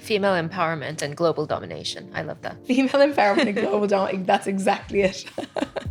Female empowerment and global domination. I love that. Female empowerment and global domination. That's exactly it.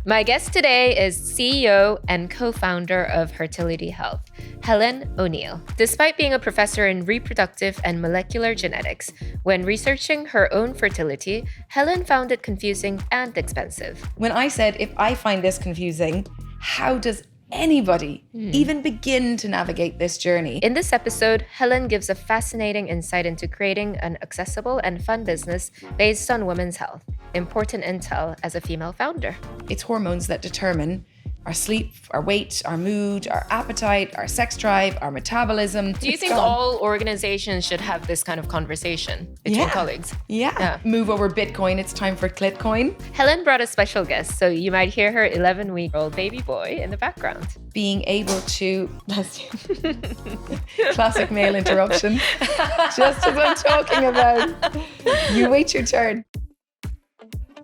My guest today is CEO and co-founder of Hertility Health, Helen O'Neill. Despite being a professor in reproductive and molecular genetics, when researching her own fertility, Helen found it confusing and expensive. When I said, if I find this confusing, how does anybody even begin to navigate this journey? In this episode, Helen gives a fascinating insight into creating an accessible and fun business based on women's health. Important intel as a female founder. It's hormones that determine our sleep, our weight, our mood, our appetite, our sex drive, our metabolism. Do you think all organizations should have this kind of conversation between colleagues? Yeah. Move over Bitcoin. It's time for Clitcoin. Helen brought a special guest, so you might hear her 11-week-old baby boy in the background. Being able to... Classic male interruption. Just as I'm talking about. You wait your turn.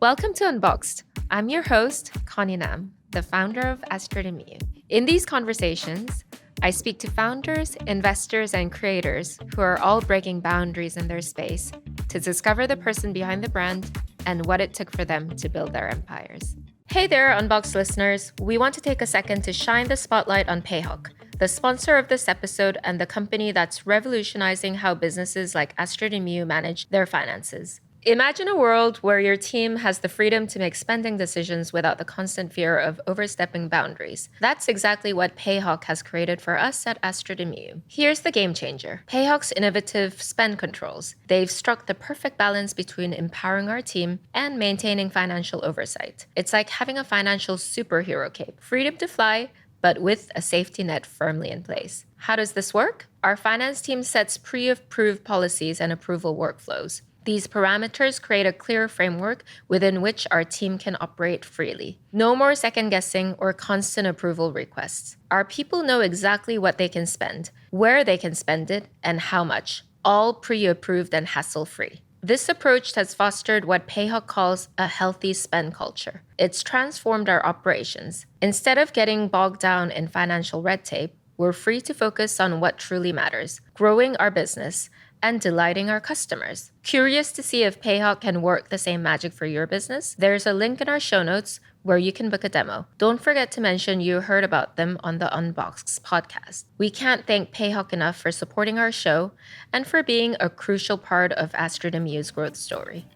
Welcome to Unboxed. I'm your host, Connie Nam, the founder of Astrid and Miyu. In these conversations, I speak to founders, investors, and creators who are all breaking boundaries in their space to discover the person behind the brand and what it took for them to build their empires. Hey there, Unboxed listeners. We want to take a second to shine the spotlight on PayHawk, the sponsor of this episode and the company that's revolutionizing how businesses like Astrid and Miyu manage their finances. Imagine a world where your team has the freedom to make spending decisions without the constant fear of overstepping boundaries. That's exactly what PayHawk has created for us at Astrid and Miyu. Here's the game changer. PayHawk's innovative spend controls. They've struck the perfect balance between empowering our team and maintaining financial oversight. It's like having a financial superhero cape. Freedom to fly, but with a safety net firmly in place. How does this work? Our finance team sets pre-approved policies and approval workflows. These parameters create a clear framework within which our team can operate freely. No more second guessing or constant approval requests. Our people know exactly what they can spend, where they can spend it, and how much, all pre-approved and hassle-free. This approach has fostered what PayHawk calls a healthy spend culture. It's transformed our operations. Instead of getting bogged down in financial red tape, we're free to focus on what truly matters, growing our business, and delighting our customers. Curious to see if PayHawk can work the same magic for your business? There's a link in our show notes where you can book a demo. Don't forget to mention you heard about them on the Unboxed podcast. We can't thank PayHawk enough for supporting our show and for being a crucial part of Astrid and Miyu's growth story.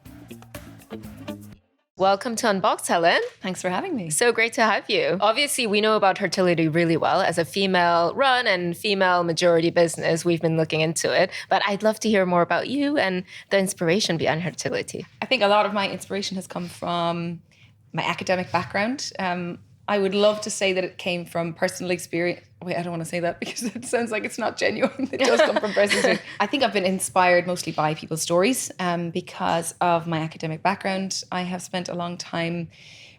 Welcome to Unboxed, Helen. Thanks for having me. So great to have you. Obviously, we know about Hertility really well. As a female-run and female-majority business, we've been looking into it. But I'd love to hear more about you and the inspiration behind Hertility. I think a lot of my inspiration has come from my academic background. I would love to say that it came from personal experience. Wait, I don't want to say that because it sounds like it's not genuine. It does come from personal experience. I think I've been inspired mostly by people's stories because of my academic background. I have spent a long time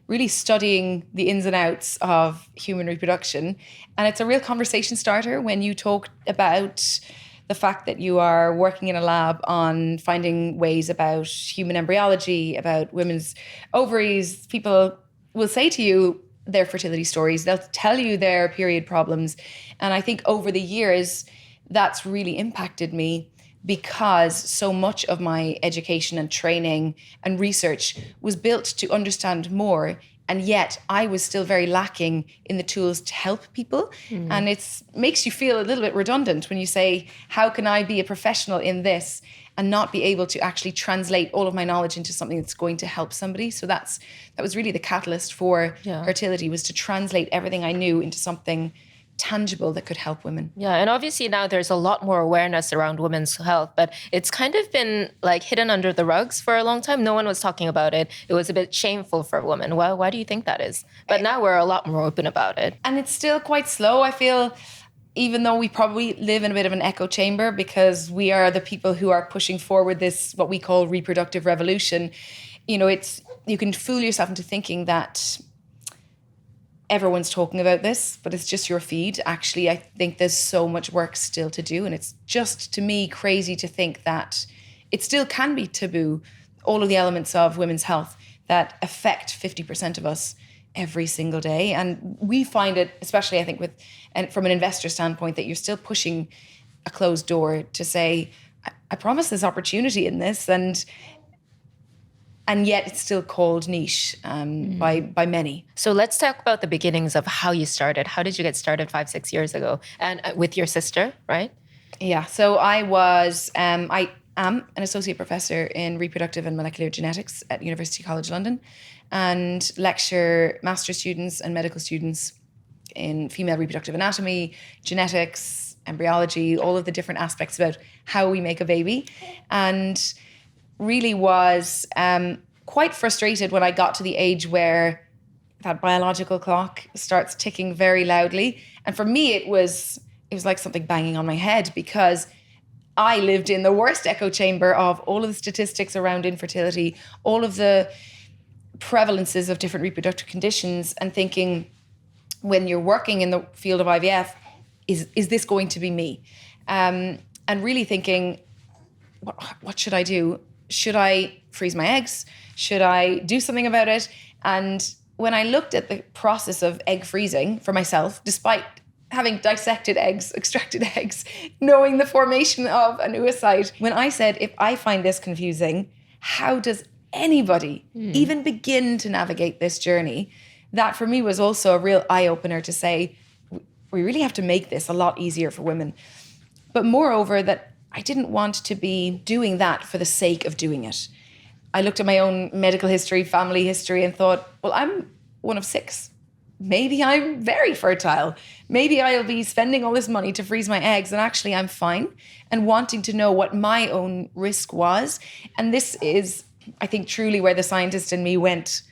really studying the ins and outs of human reproduction. And it's a real conversation starter when you talk about the fact that you are working in a lab on finding ways about human embryology, about women's ovaries. People will say to you, their fertility stories. They'll tell you their period problems. And I think over the years, that's really impacted me because so much of my education and training and research was built to understand more. And yet I was still very lacking in the tools to help people. And it makes you feel a little bit redundant when you say, how can I be a professional in this and not be able to actually translate all of my knowledge into something that's going to help somebody? So that was really the catalyst for Hertility, was to translate everything I knew into something tangible that could help women. Yeah, and obviously now there's a lot more awareness around women's health, but it's kind of been like hidden under the rugs for a long time. No one was talking about it. It was a bit shameful for women. Why do you think that is? But now we're a lot more open about it. And it's still quite slow, I feel, even though we probably live in a bit of an echo chamber because we are the people who are pushing forward this, what we call reproductive revolution. You know, you can fool yourself into thinking that everyone's talking about this, but it's just your feed. Actually, I think there's so much work still to do. And it's just, to me, crazy to think that it still can be taboo, all of the elements of women's health that affect 50% of us every single day. And we find it, especially I think from an investor standpoint, that you're still pushing a closed door to say, I promise there's opportunity in this, and yet it's still called niche by many. So let's talk about the beginnings of how you started. How did you get started 5-6 years ago? And with your sister, right? Yeah. So I am an associate professor in reproductive and molecular genetics at University College London, and lecture master's students and medical students in female reproductive anatomy, genetics, embryology, all of the different aspects about how we make a baby. And really was quite frustrated when I got to the age where that biological clock starts ticking very loudly. And for me, it was like something banging on my head, because I lived in the worst echo chamber of all of the statistics around infertility, all of the prevalences of different reproductive conditions, and thinking, when you're working in the field of IVF, is this going to be me? And really thinking, what should I do? Should I freeze my eggs? Should I do something about it? And when I looked at the process of egg freezing for myself, despite having dissected eggs, extracted eggs, knowing the formation of an oocyte, when I said, if I find this confusing, how does anybody even begin to navigate this journey? That for me was also a real eye-opener to say, we really have to make this a lot easier for women. But moreover, that I didn't want to be doing that for the sake of doing it. I looked at my own medical history, family history, and thought, well, I'm one of 6. Maybe I'm very fertile. Maybe I'll be spending all this money to freeze my eggs, and actually I'm fine. And wanting to know what my own risk was. And this is, I think, truly where the scientist in me went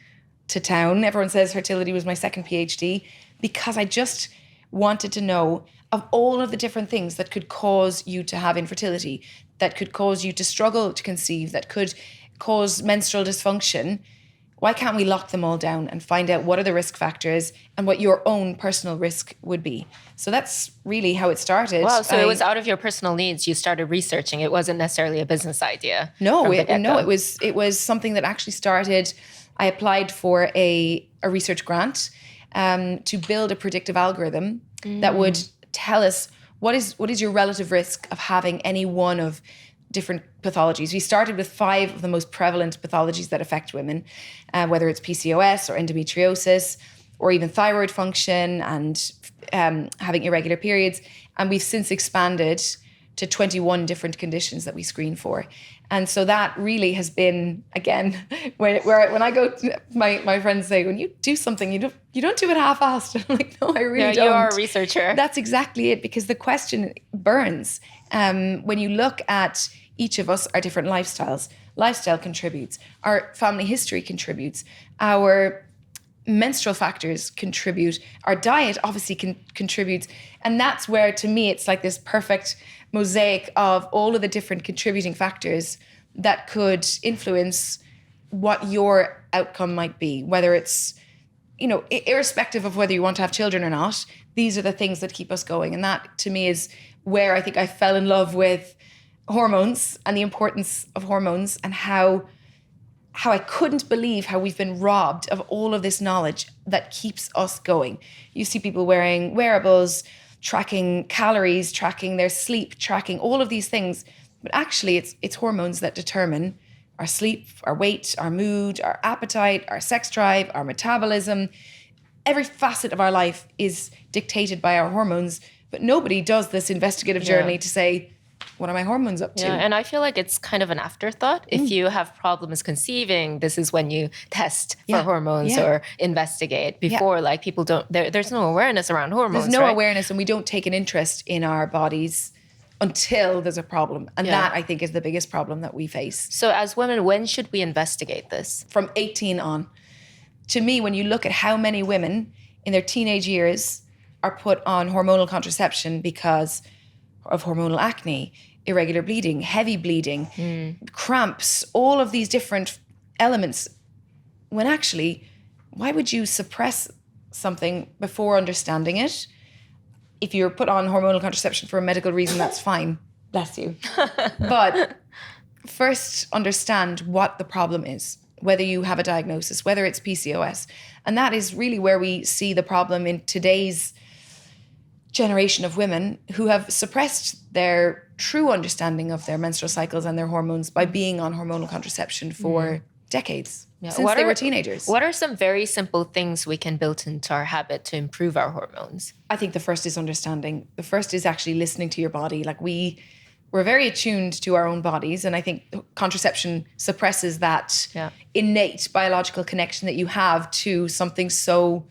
to town. Everyone says fertility was my second PhD, because I just wanted to know of all of the different things that could cause you to have infertility, that could cause you to struggle to conceive, that could cause menstrual dysfunction. Why can't we lock them all down and find out what are the risk factors and what your own personal risk would be? So that's really how it started. Wow, so it was out of your personal needs. You started researching. It wasn't necessarily a business idea. No, it was something that actually started. I applied for a research grant to build a predictive algorithm that would tell us what is your relative risk of having any one of different pathologies. We started with 5 of the most prevalent pathologies that affect women, whether it's PCOS or endometriosis, or even thyroid function and having irregular periods. And we've since expanded to 21 different conditions that we screen for. And so that really has been, again, when I go to my friends say, when you do something, you don't do it half-assed. I'm like, no, I really don't. You are a researcher. That's exactly it, because the question burns. When you look at each of us, our different lifestyles, lifestyle contributes, our family history contributes, our menstrual factors contribute, our diet obviously contributes. And that's where, to me, it's like this perfect mosaic of all of the different contributing factors that could influence what your outcome might be, whether it's, irrespective of whether you want to have children or not. These are the things that keep us going. And that, to me, is where I think I fell in love with hormones and the importance of hormones, and how I couldn't believe how we've been robbed of all of this knowledge that keeps us going. You see people wearing wearables, tracking calories, tracking their sleep, tracking all of these things. But actually, it's hormones that determine our sleep, our weight, our mood, our appetite, our sex drive, our metabolism. Every facet of our life is dictated by our hormones. But nobody does this investigative journey to say, what are my hormones up to? Yeah, and I feel like it's kind of an afterthought. If you have problems conceiving, this is when you test for hormones or investigate. Before, like, people don't, there's no awareness around hormones. There's no awareness, and we don't take an interest in our bodies until there's a problem. And that, I think, is the biggest problem that we face. So as women, when should we investigate this? From 18 on. To me, when you look at how many women in their teenage years are put on hormonal contraception because of hormonal acne, irregular bleeding, heavy bleeding, cramps, all of these different elements, when actually, why would you suppress something before understanding it? If you're put on hormonal contraception for a medical reason, that's fine. Bless you. But first understand what the problem is, whether you have a diagnosis, whether it's PCOS. And that is really where we see the problem in today's generation of women who have suppressed their true understanding of their menstrual cycles and their hormones by being on hormonal contraception for decades, since they were teenagers. What are some very simple things we can build into our habit to improve our hormones? I think the first is understanding. The first is actually listening to your body. Like we're very attuned to our own bodies, and I think contraception suppresses that innate biological connection that you have to something so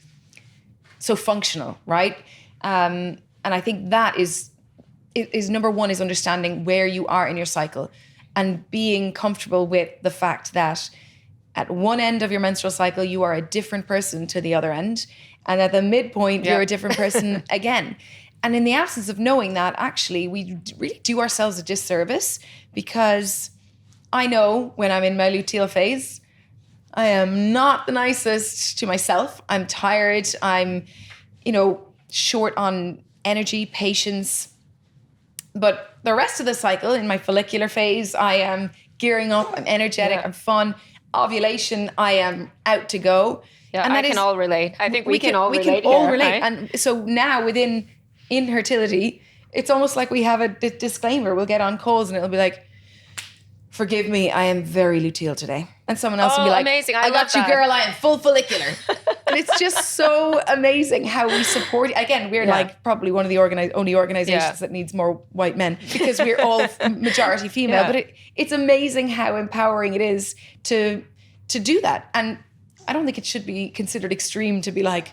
functional, right? And I think that is number one, is understanding where you are in your cycle and being comfortable with the fact that at one end of your menstrual cycle, you are a different person to the other end. And at the midpoint, you're a different person again. And in the absence of knowing that, actually, we really do ourselves a disservice, because I know when I'm in my luteal phase, I am not the nicest to myself. I'm tired. I'm, short on energy, patience. But the rest of the cycle, in my follicular phase, I am gearing up. I'm energetic. I'm fun. Ovulation, I am out to go. Yeah, and I can all relate. I think we can all relate. Right? And so now in Hertility, it's almost like we have a disclaimer. We'll get on calls and it'll be like, forgive me, I am very luteal today. And someone else will be like, amazing. I got you, girl. I am full follicular. And it's just so amazing how we support. Again, we're like probably one of the only organizations that needs more white men, because we're all majority female. But it's amazing how empowering it is to do that. And I don't think it should be considered extreme to be like,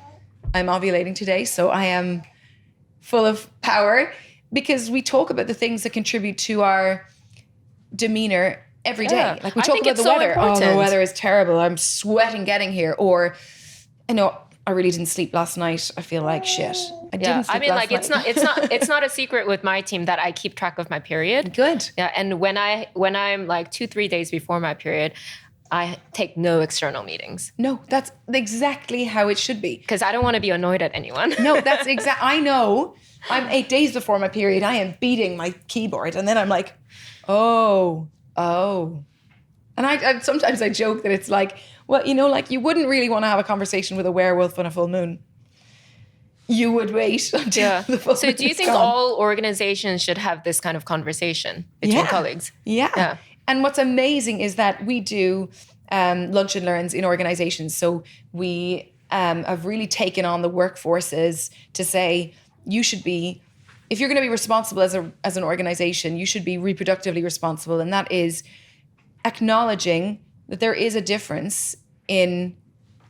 I'm ovulating today, so I am full of power, because we talk about the things that contribute to our demeanor every day. Like we talk about the weather. Oh, the weather is terrible. I'm sweating getting here. Or, I really didn't sleep last night. I feel like shit. I didn't sleep last night. it's not a secret with my team that I keep track of my period. Good. Yeah. And when I'm like 2-3 days before my period, I take no external meetings. No, that's exactly how it should be. Because I don't want to be annoyed at anyone. No, that's I know. I'm 8 days before my period. I am beating my keyboard. And then I'm like, oh. And I sometimes I joke that it's like, well, like you wouldn't really want to have a conversation with a werewolf on a full moon. You would wait until the full moon. So do you think all organizations should have this kind of conversation between colleagues? Yeah. And what's amazing is that we do lunch and learns in organizations. So we have really taken on the workforces to say, you should be, if you're going to be responsible as an organization, you should be reproductively responsible. And that is acknowledging that there is a difference in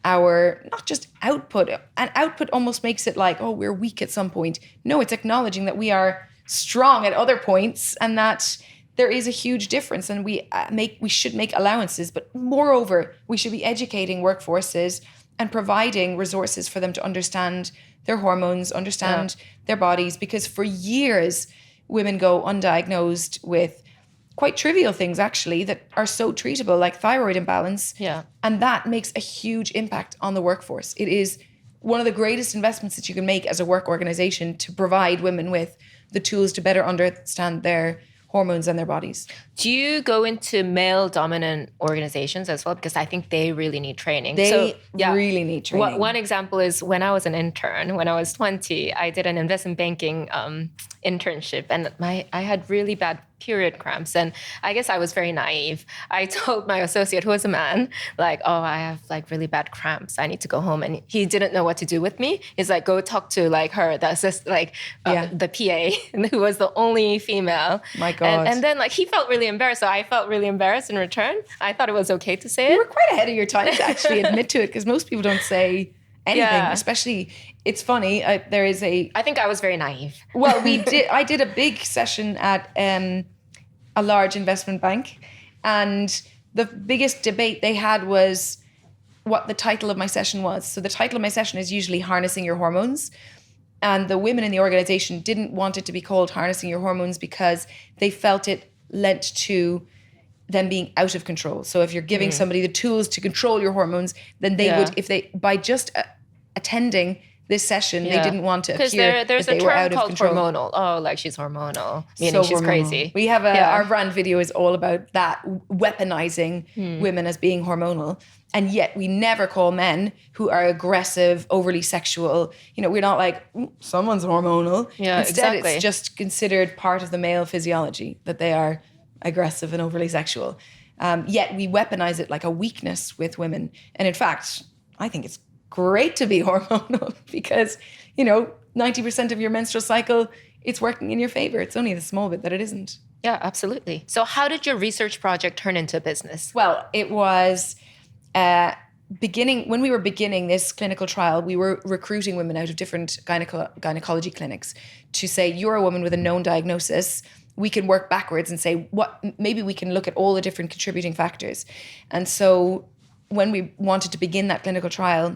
our, not just output. And output almost makes it like, oh, we're weak at some point. No, it's acknowledging that we are strong at other points, and that there is a huge difference, and we should make allowances. But moreover, we should be educating workforces and providing resources for them to understand their hormones, understand their bodies, because for years, women go undiagnosed with quite trivial things, actually, that are so treatable, like thyroid imbalance. Yeah. And that makes a huge impact on the workforce. It is one of the greatest investments that you can make as a work organization, to provide women with the tools to better understand their hormones and their bodies. Do you go into male-dominant organizations as well? Because I think they really need training. They really need training. One example is when I was an intern, when I was 20, I did an investment banking internship, and I had really bad period cramps, and I guess I was very naive. I told my associate, who was a man, like, oh, I have like really bad cramps, I need to go home. And he didn't know what to do with me. He's like, go talk to like her, the the PA, who was the only female. My God. And then like he felt really embarrassed, so I felt really embarrassed in return. I thought it was okay to say it. You were quite ahead of your time to actually admit to it, because most people don't say anything, especially, it's funny, I think I was very naive. Well, I did a big session at a large investment bank, and the biggest debate they had was what the title of my session was. So the title of my session is usually Harnessing Your Hormones. And the women in the organization didn't want it to be called Harnessing Your Hormones, because they felt it lent to them being out of control. So if you're giving somebody the tools to control your hormones, then they would, if they, by just attending, this session. They didn't want to because appear there's that they a were term out of called control. hormonal. Oh, like she's hormonal, meaning So she's hormonal. crazy. We have our brand video is all about that, weaponizing women as being hormonal. And yet we never call men who are aggressive, overly sexual. We're not like, someone's hormonal. Yeah, Instead, exactly. it's just considered part of the male physiology that they are aggressive and overly sexual. Yet we weaponize it like a weakness with women. And in fact, I think it's great to be hormonal because, 90% of your menstrual cycle, it's working in your favor. It's only the small bit that it isn't. Yeah, absolutely. So how did your research project turn into a business? Well, it was when we were beginning this clinical trial, we were recruiting women out of different gynecology clinics to say, you're a woman with a known diagnosis. We can work backwards and say, maybe we can look at all the different contributing factors. And so when we wanted to begin that clinical trial,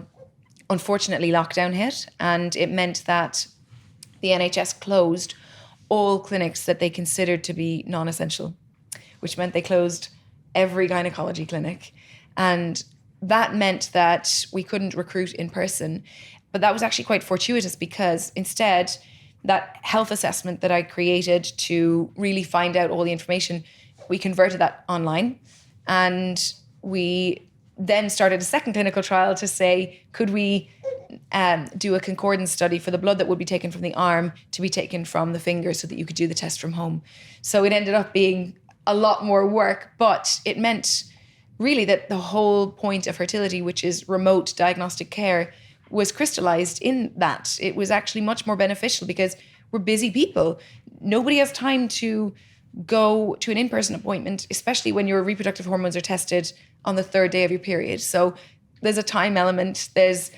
unfortunately, lockdown hit, and it meant that the NHS closed all clinics that they considered to be non-essential, which meant they closed every gynecology clinic. And that meant that we couldn't recruit in person. But that was actually quite fortuitous because instead, that health assessment that I created to really find out all the information, we converted that online. And we then started a second clinical trial to say, could we do a concordance study for the blood that would be taken from the arm to be taken from the finger so that you could do the test from home. So it ended up being a lot more work, but it meant really that the whole point of fertility, which is remote diagnostic care, was crystallized in that. It was actually much more beneficial because we're busy people. Nobody has time to go to an in-person appointment, especially when your reproductive hormones are tested on the third day of your period. So there's a time element, there's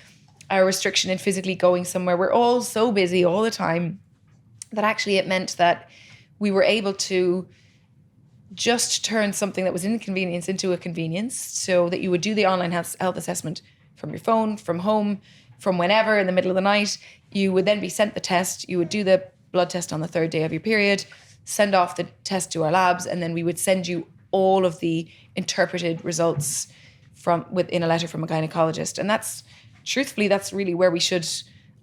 a restriction in physically going somewhere. We're all so busy all the time that actually it meant that we were able to just turn something that was an inconvenience into a convenience, so that you would do the online health assessment from your phone, from home, from whenever in the middle of the night. You would then be sent the test. You would do the blood test on the third day of your period, send off the test to our labs, and then we would send you all of the interpreted results within a letter from a gynecologist. And that's really where we should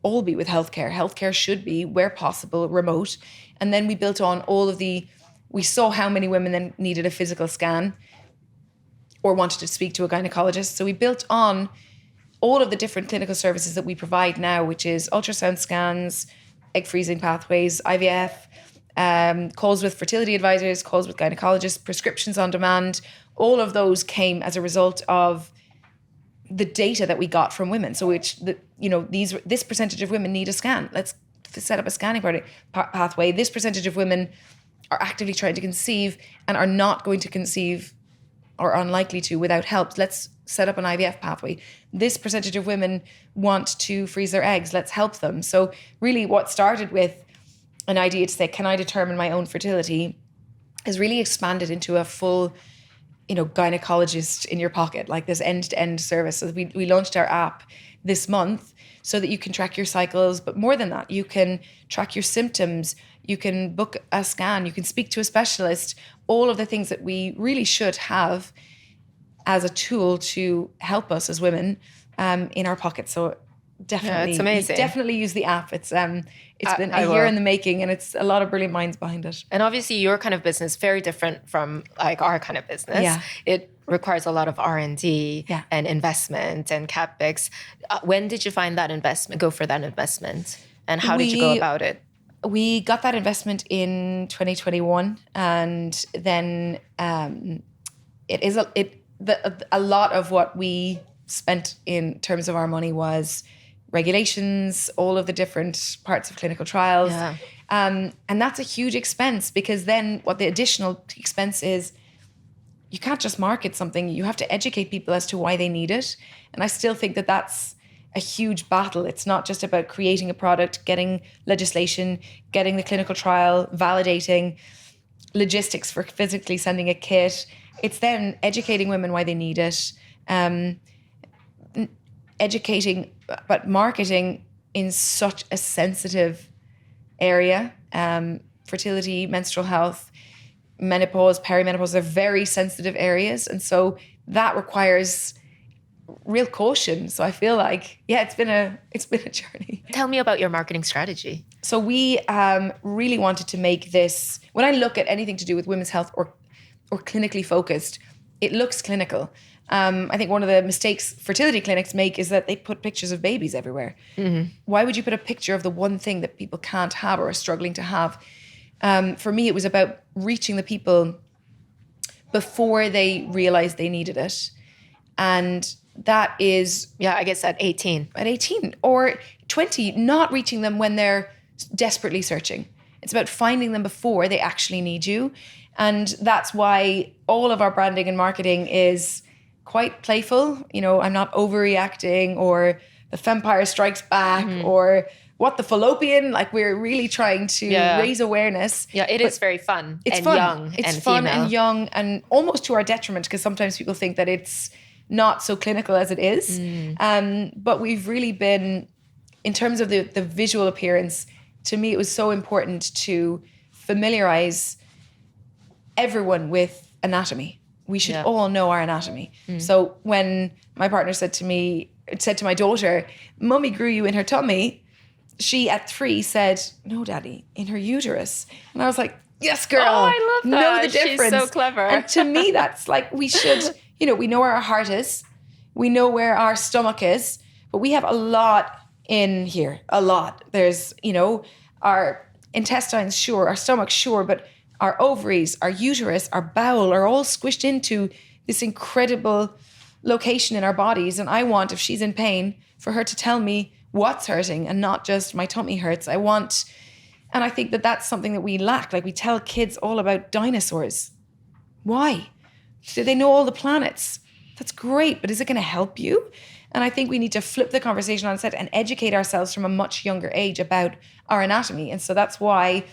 all be with healthcare. Healthcare should be, where possible, remote. And then we built on we saw how many women then needed a physical scan or wanted to speak to a gynecologist. So we built on all of the different clinical services that we provide now, which is ultrasound scans, egg freezing pathways, IVF, calls with fertility advisors, calls with gynecologists, prescriptions on demand. All of those came as a result of the data that we got from women. So this percentage of women need a scan. Let's set up a scanning pathway. This percentage of women are actively trying to conceive and are not going to conceive or unlikely to without help. Let's set up an IVF pathway. This percentage of women want to freeze their eggs. Let's help them. So really what started with an idea to say, can I determine my own fertility, has really expanded into a full, gynecologist in your pocket, like this end-to-end service. So we launched our app this month so that you can track your cycles, but more than that, you can track your symptoms, you can book a scan, you can speak to a specialist, all of the things that we really should have as a tool to help us as women in our pocket. So definitely, it's amazing. Definitely use the app. It's been a year in the making, and it's a lot of brilliant minds behind it. And obviously your kind of business is very different from like our kind of business. Yeah. It requires a lot of R&D and investment and CapEx. When did you find that investment, go for that investment? And how did you go about it? We got that investment in 2021, and then a lot of what we spent in terms of our money was regulations, all of the different parts of clinical trials. Yeah. And that's a huge expense, because then what the additional expense is, you can't just market something. You have to educate people as to why they need it. And I still think that that's a huge battle. It's not just about creating a product, getting legislation, getting the clinical trial, validating, logistics for physically sending a kit. It's then educating women why they need it, educating, but marketing in such a sensitive area. Fertility, menstrual health, menopause, perimenopause, they're very sensitive areas. And so that requires real caution. So I feel like, yeah, it's been a journey. Tell me about your marketing strategy. So we really wanted to make this, when I look at anything to do with women's health or clinically focused, it looks clinical. I think one of the mistakes fertility clinics make is that they put pictures of babies everywhere. Mm-hmm. Why would you put a picture of the one thing that people can't have or are struggling to have? For me, it was about reaching the people before they realized they needed it. And that is... Yeah, I guess at 18. At 18 or 20, not reaching them when they're desperately searching. It's about finding them before they actually need you. And that's why all of our branding and marketing is quite playful. You know, I'm not overreacting or the Fempire Strikes Back or what the fallopian. Like, we're really trying to raise awareness. Yeah, it is very fun. It's and fun. Young it's and fun female. and young and almost to our detriment, because sometimes people think that it's not so clinical as it is. But we've really been, in terms of the visual appearance, to me, it was so important to familiarize everyone with anatomy. We should all know our anatomy. So when my partner said to my daughter, "Mummy grew you in her tummy," she at 3 said, "No, Daddy, in her uterus." And I was like, "Yes, girl. Oh, I love that. Know the difference." She's so clever. And to me, that's like, we should, you know, we know where our heart is. We know where our stomach is. But we have a lot in here. A lot. There's, you know, our intestines, sure. Our stomach, sure. But our ovaries, our uterus, our bowel are all squished into this incredible location in our bodies. And I want, if she's in pain, for her to tell me what's hurting and not just my tummy hurts. And I think that that's something that we lack. Like, we tell kids all about dinosaurs. Why? Do they know all the planets? That's great, but is it going to help you? And I think we need to flip the conversation on its head and educate ourselves from a much younger age about our anatomy. And so that's why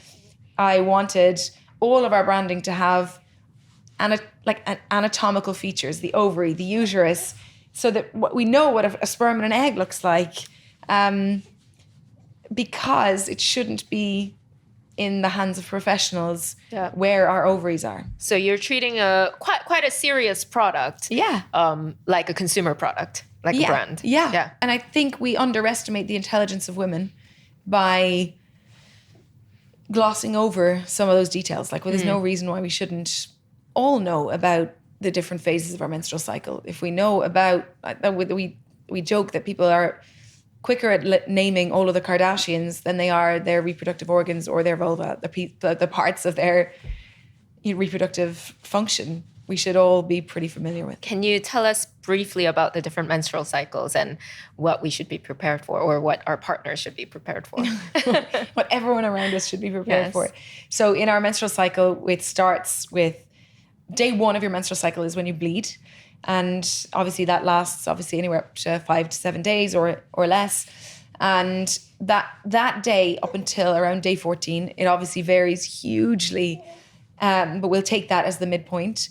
I wanted all of our branding to have anatomical features, the ovary, the uterus, so that we know what a sperm and an egg looks like, because it shouldn't be in the hands of professionals where our ovaries are. So you're treating quite a serious product, like a consumer product, like a brand. Yeah. And I think we underestimate the intelligence of women by glossing over some of those details. Like, well, there's no reason why we shouldn't all know about the different phases of our menstrual cycle. If we know about, we joke that people are quicker at naming all of the Kardashians than they are their reproductive organs or their vulva, the parts of their reproductive function. We should all be pretty familiar with. Can you tell us briefly about the different menstrual cycles and what we should be prepared for, or what our partners should be prepared for? What everyone around us should be prepared for. So in our menstrual cycle, it starts with day 1 of your menstrual cycle is when you bleed. And obviously that lasts anywhere up to 5 to 7 days or less. And that day up until around day 14, it obviously varies hugely, but we'll take that as the midpoint,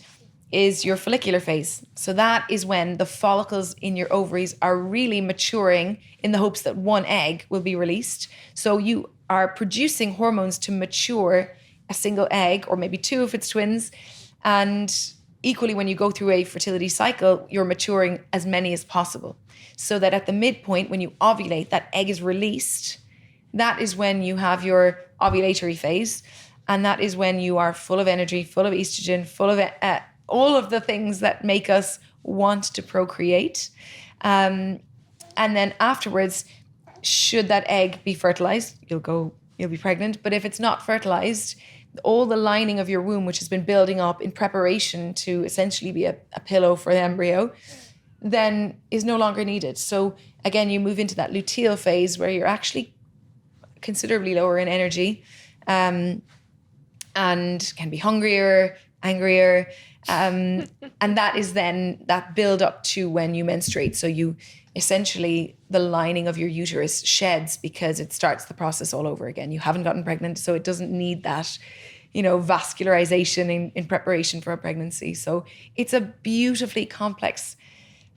is your follicular phase. So that is when the follicles in your ovaries are really maturing in the hopes that one egg will be released. So you are producing hormones to mature a single egg, or maybe 2 if it's twins. And equally, when you go through a fertility cycle, you're maturing as many as possible. So that at the midpoint, when you ovulate, that egg is released. That is when you have your ovulatory phase. And that is when you are full of energy, full of estrogen, full of all of the things that make us want to procreate. And then afterwards, should that egg be fertilized, you'll be pregnant. But if it's not fertilized, all the lining of your womb, which has been building up in preparation to essentially be a pillow for the embryo, then is no longer needed. So again, you move into that luteal phase where you're actually considerably lower in energy, and can be hungrier, angrier. And that is then that build up to when you menstruate. So you essentially, the lining of your uterus sheds because it starts the process all over again. You haven't gotten pregnant, so it doesn't need that, vascularization in preparation for a pregnancy. So it's a beautifully complex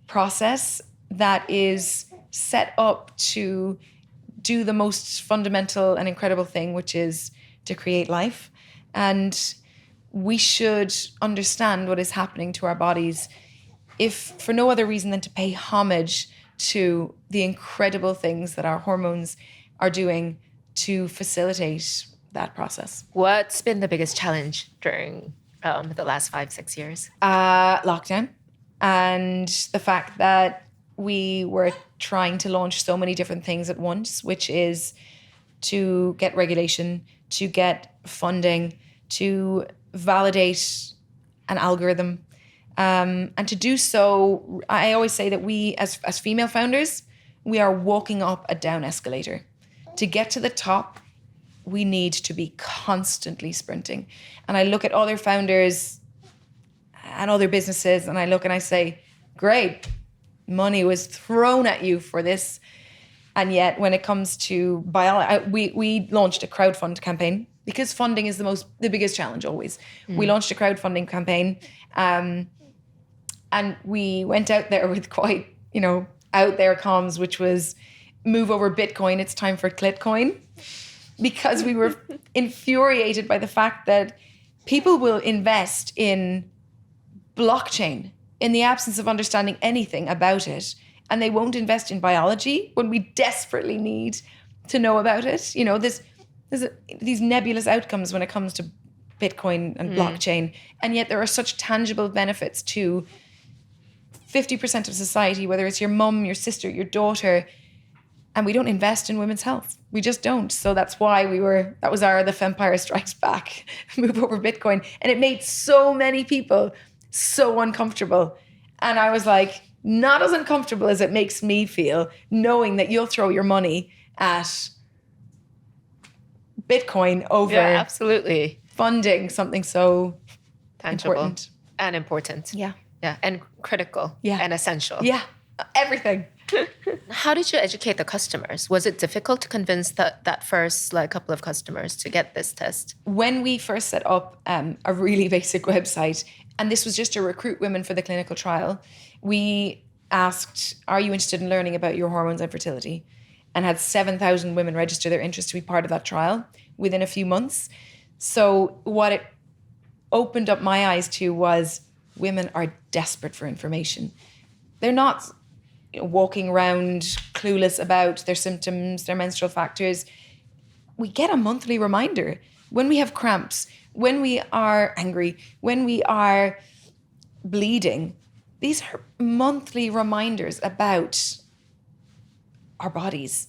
process that is set up to do the most fundamental and incredible thing, which is to create life. And we should understand what is happening to our bodies if for no other reason than to pay homage to the incredible things that our hormones are doing to facilitate that process. What's been the biggest challenge during the last 5-6 years? Lockdown, and the fact that we were trying to launch so many different things at once, which is to get regulation, to get funding, to validate an algorithm. And to do so, I always say that we as female founders, we are walking up a down escalator. To get to the top, we need to be constantly sprinting. And I look at other founders and other businesses, and I look and I say, great, money was thrown at you for this. And yet when it comes to biology, we launched a crowdfund campaign because funding is the biggest challenge always. We launched a crowdfunding campaign, and we went out there with quite, out there comms, which was move over Bitcoin, it's time for Clitcoin. Because we were infuriated by the fact that people will invest in blockchain in the absence of understanding anything about it. And they won't invest in biology when we desperately need to know about it. There's these nebulous outcomes when it comes to Bitcoin and blockchain. And yet there are such tangible benefits to 50% of society, whether it's your mum, your sister, your daughter. And we don't invest in women's health. We just don't. So that's why that was the Fempire Strikes Back, move over Bitcoin. And it made so many people so uncomfortable. And I was like, not as uncomfortable as it makes me feel, knowing that you'll throw your money at Bitcoin over absolutely funding something so tangible and important. Yeah. Yeah. And critical. Yeah. And essential. Yeah. Everything. How did you educate the customers? Was it difficult to convince that first couple of customers to get this test? When we first set up a really basic website, and this was just to recruit women for the clinical trial, we asked, are you interested in learning about your hormones and fertility? And had 7,000 women register their interest to be part of that trial within a few months. So what it opened up my eyes to was women are desperate for information. They're not walking around clueless about their symptoms, their menstrual factors. We get a monthly reminder when we have cramps, when we are angry, when we are bleeding. These are monthly reminders about our bodies.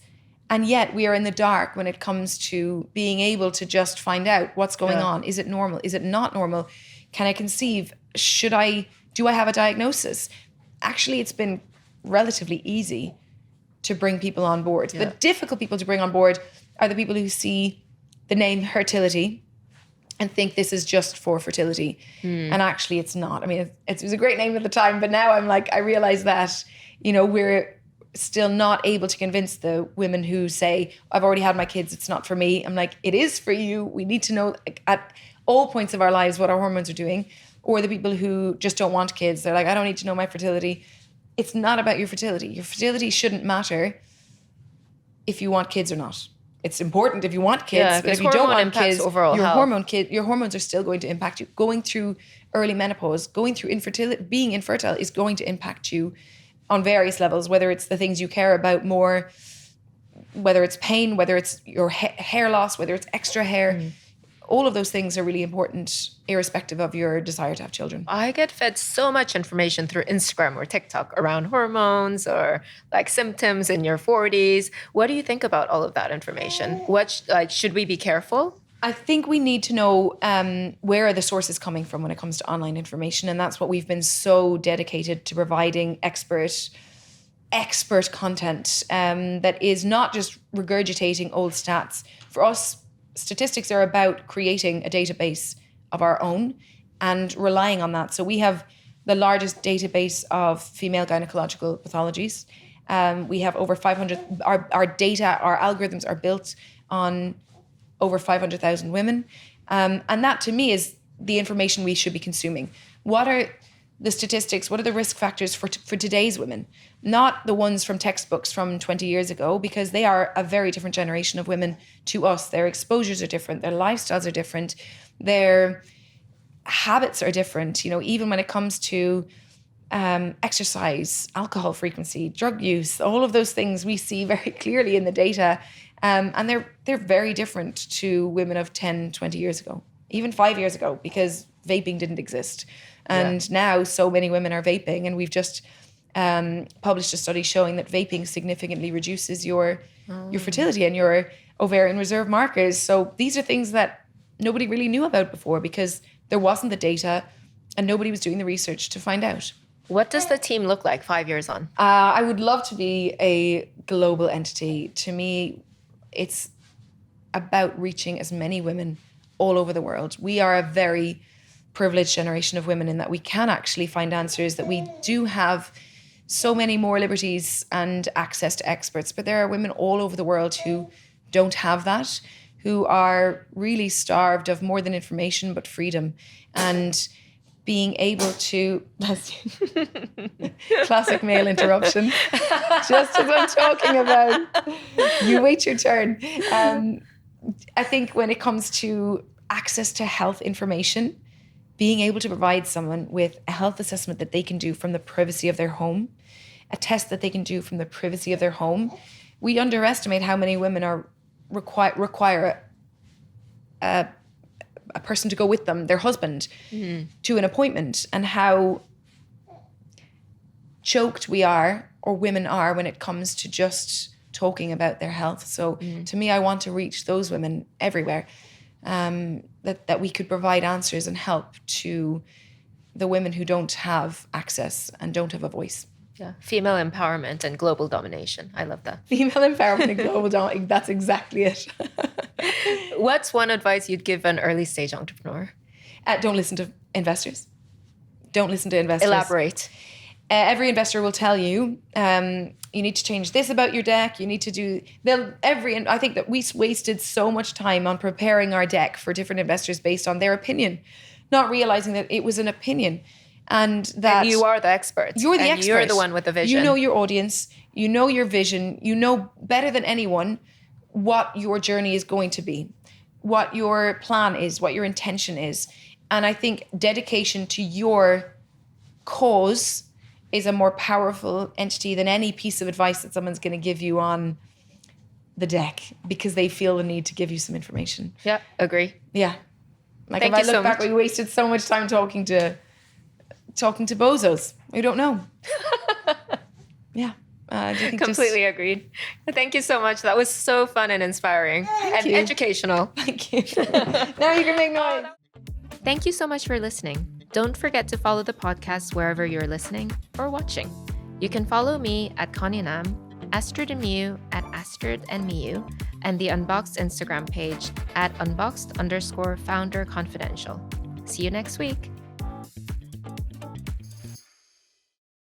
And yet we are in the dark when it comes to being able to just find out what's going on. Is it normal? Is it not normal? Can I conceive? Do I have a diagnosis? Actually, it's been relatively easy to bring people on board. The difficult people to bring on board are the people who see the name Hertility and think this is just for fertility. And actually it's not. I mean, it was a great name at the time, but now I realize that, we're still not able to convince the women who say, I've already had my kids, it's not for me. I'm like, it is for you. We need to know at all points of our lives what our hormones are doing. Or the people who just don't want kids. They're like, I don't need to know my fertility. It's not about your fertility. Your fertility shouldn't matter if you want kids or not. It's important if you want kids, but if you don't want kids, your hormones are still going to impact you. Going through early menopause, going through infertility, being infertile is going to impact you on various levels, whether it's the things you care about more, whether it's pain, whether it's your hair loss, whether it's extra hair. All of those things are really important, irrespective of your desire to have children. I get fed so much information through Instagram or TikTok around hormones or symptoms in your 40s. What do you think about all of that information? Should we be careful? I think we need to know where are the sources coming from when it comes to online information. And that's what we've been so dedicated to providing expert content that is not just regurgitating old stats. For us, statistics are about creating a database of our own and relying on that. So we have the largest database of female gynecological pathologies. We have over 500, our data, our algorithms are built on over 500,000 women. And that to me is the information we should be consuming. What are the statistics? What are the risk factors for today's women? Not the ones from textbooks from 20 years ago, because they are a very different generation of women to us. Their exposures are different. Their lifestyles are different. Their habits are different. Even when it comes to exercise, alcohol frequency, drug use, all of those things we see very clearly in the data. And they're very different to women of 10, 20 years ago, even 5 years ago, because vaping didn't exist. And now so many women are vaping, and we've just published a study showing that vaping significantly reduces your fertility and your ovarian reserve markers. So these are things that nobody really knew about before because there wasn't the data and nobody was doing the research to find out. What does the team look like 5 years on? I would love to be a global entity. To me, it's about reaching as many women all over the world. We are a very privileged generation of women in that we can actually find answers, that we do have so many more liberties and access to experts. But there are women all over the world who don't have that, who are really starved of more than information, but freedom. And being able to, classic male interruption, just as I'm talking about, you wait your turn. I think when it comes to access to health information, being able to provide someone with a health assessment that they can do from the privacy of their home, a test that they can do from the privacy of their home. We underestimate how many women require a person to go with them, their husband, to an appointment, and how choked we are, or women are, when it comes to just talking about their health. So to me, I want to reach those women everywhere, that we could provide answers and help to the women who don't have access and don't have a voice. Yeah, female empowerment and global domination. I love that. Female empowerment and global domination. That's exactly it. What's one advice you'd give an early stage entrepreneur? Don't listen to investors. Don't listen to investors. Elaborate. Every investor will tell you, you need to change this about your deck. You need to do. I think that we wasted so much time on preparing our deck for different investors based on their opinion, not realizing that it was an opinion. And you are the expert. You're the expert. You're the one with the vision. You know your audience. You know your vision. You know better than anyone what your journey is going to be, what your plan is, what your intention is. And I think dedication to your cause is a more powerful entity than any piece of advice that someone's going to give you on the deck, because they feel the need to give you some information. Yeah, agree. Yeah. Like, Thank if I you look so back, much. we wasted so much time talking to bozos. We don't know. Yeah. Completely agreed. Thank you so much. That was so fun and inspiring and educational. Thank you. Now you can make noise. Thank you so much for listening. Don't forget to follow the podcast wherever you're listening or watching. You can follow me at Connie Nam, Astrid and Miyu at Astrid and Miyu, and the Unboxed Instagram page at unboxed_founder confidential. See you next week.